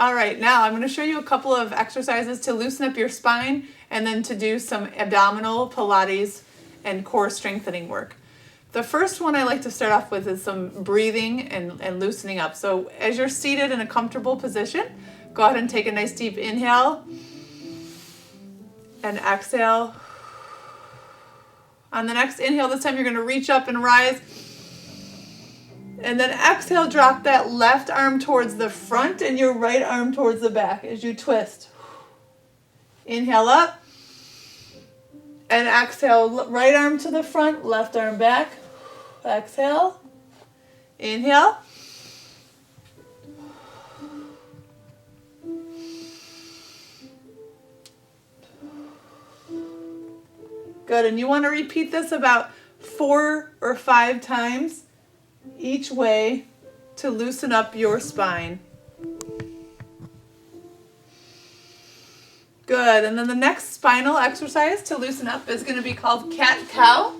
All right, now I'm going to show you a couple of exercises to loosen up your spine and then to do some abdominal, Pilates, and core strengthening work. The first one I like to start off with is some breathing and loosening up. So as you're seated in a comfortable position, go ahead and take a nice deep inhale and exhale. On the next inhale, this time you're going to reach up and rise. And then exhale, drop that left arm towards the front and your right arm towards the back as you twist. Inhale up. And exhale, right arm to the front, left arm back. Exhale. Inhale. Good, and you want to repeat this about 4 or 5 times each way to loosen up your spine. Good, and then the next spinal exercise to loosen up is going to be called cat-cow.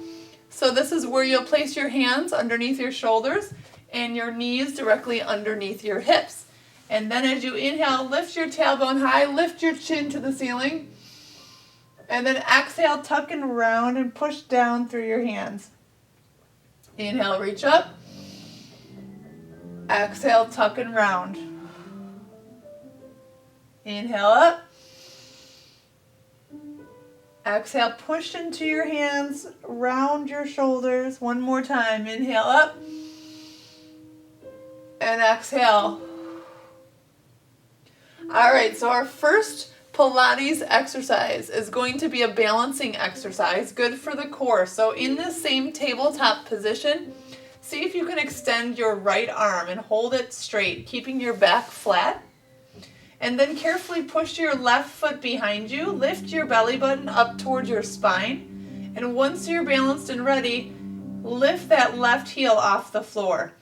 So this is where you'll place your hands underneath your shoulders and your knees directly underneath your hips. And then as you inhale, lift your tailbone high, lift your chin to the ceiling. And then exhale, tuck and round and push down through your hands. Inhale, reach up. Exhale, tuck and round. Inhale up. Exhale, push into your hands, round your shoulders. One more time. Inhale up. And exhale. All right, so our first Pilates exercise is going to be a balancing exercise, good for the core. So in this same tabletop position, see if you can extend your right arm and hold it straight, keeping your back flat. And then carefully push your left foot behind you, lift your belly button up towards your spine. And once you're balanced and ready, lift that left heel off the floor.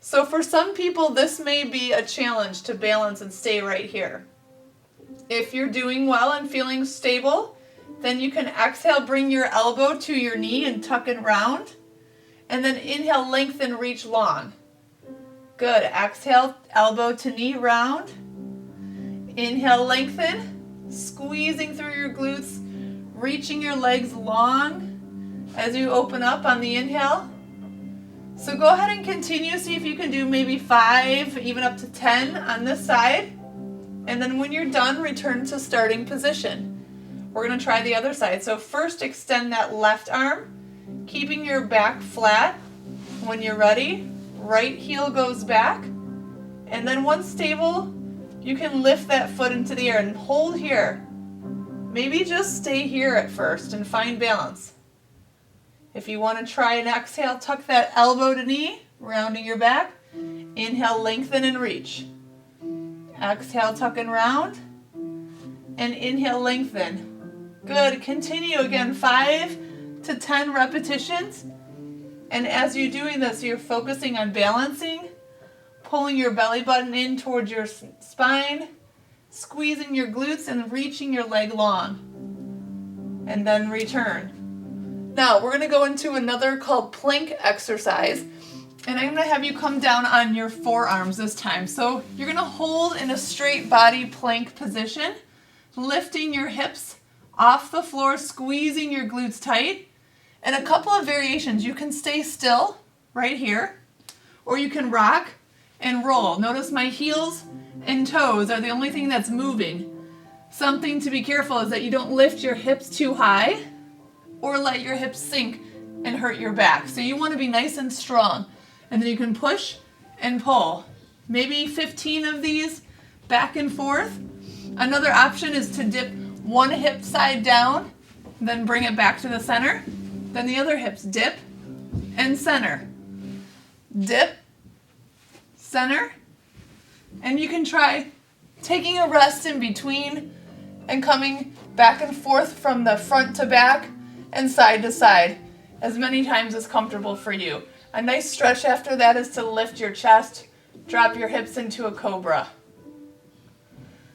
So for some people, this may be a challenge to balance and stay right here. If you're doing well and feeling stable, then you can exhale, bring your elbow to your knee and tuck and round. And then inhale, lengthen, reach long. Good. Exhale, elbow to knee, round. Inhale, lengthen, squeezing through your glutes, reaching your legs long as you open up on the inhale. So go ahead and continue. See if you can do maybe 5, even up to 10 on this side. And then when you're done, return to starting position. We're going to try the other side. So first, extend that left arm, keeping your back flat. When you're ready, right heel goes back. And then once stable, you can lift that foot into the air and hold here. Maybe just stay here at first and find balance. If you want to try an exhale, tuck that elbow to knee, rounding your back. Inhale, lengthen and reach. Exhale, tuck and round. And inhale, lengthen. Good. Continue again, 5 to 10 repetitions. And as you're doing this, you're focusing on balancing, pulling your belly button in towards your spine, squeezing your glutes and reaching your leg long. And then return. Now, we're going to go into another called plank exercise. And I'm going to have you come down on your forearms this time. So you're going to hold in a straight body plank position, lifting your hips off the floor, squeezing your glutes tight. And a couple of variations. You can stay still right here, or you can rock and roll. Notice my heels and toes are the only thing that's moving. Something to be careful is that you don't lift your hips too high or let your hips sink and hurt your back. So you want to be nice and strong. And then you can push and pull. Maybe 15 of these back and forth. Another option is to dip one hip side down, then bring it back to the center. Then the other hips dip and center. Dip, center. And you can try taking a rest in between and coming back and forth from the front to back and side to side as many times as comfortable for you. A nice stretch after that is to lift your chest, drop your hips into a cobra.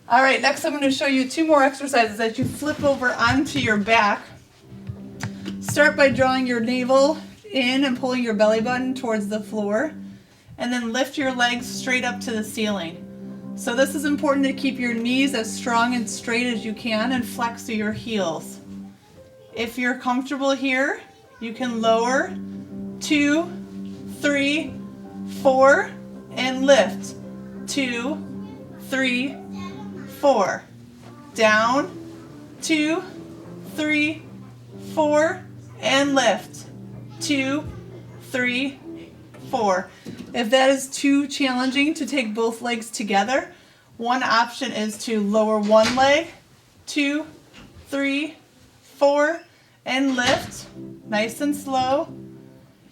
All right, next I'm going to show you 2 more exercises as you flip over onto your back. Start by drawing your navel in and pulling your belly button towards the floor, and then lift your legs straight up to the ceiling. So this is important to keep your knees as strong and straight as you can and flex to your heels. If you're comfortable here, you can lower 2, 3, 4, and lift 2, 3, 4. Down 2, 3, 4, and lift 2, 3, 4. If that is too challenging to take both legs together, one option is to lower one leg, 2, 3, 4, and lift, nice and slow.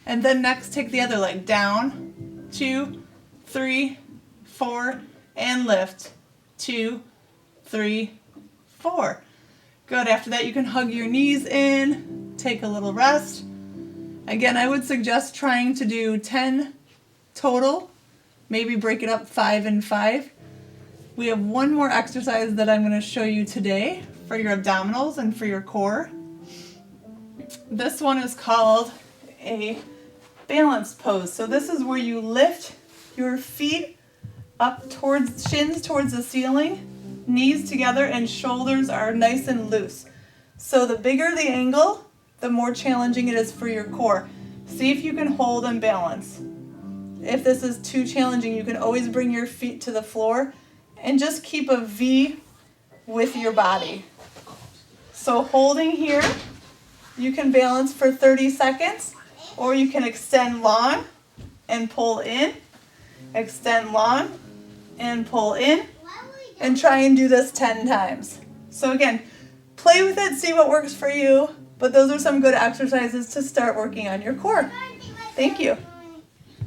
And then next take the other leg, down, 2, 3, 4, and lift, 2, 3, 4. Good. After that, you can hug your knees in, take a little rest. Again, I would suggest trying to do 10 total, maybe break it up 5 and 5. We have one more exercise that I'm going to show you today for your abdominals and for your core. This one is called a balance pose. So this is where you lift your feet up towards shins towards the ceiling, knees together, and shoulders are nice and loose. So the bigger the angle, the more challenging it is for your core. See if you can hold and balance. If this is too challenging, you can always bring your feet to the floor and just keep a V with your body. So holding here, you can balance for 30 seconds, or you can extend long and pull in, extend long and pull in, and try and do this 10 times. So again, play with it, see what works for you, but those are some good exercises to start working on your core. Thank you.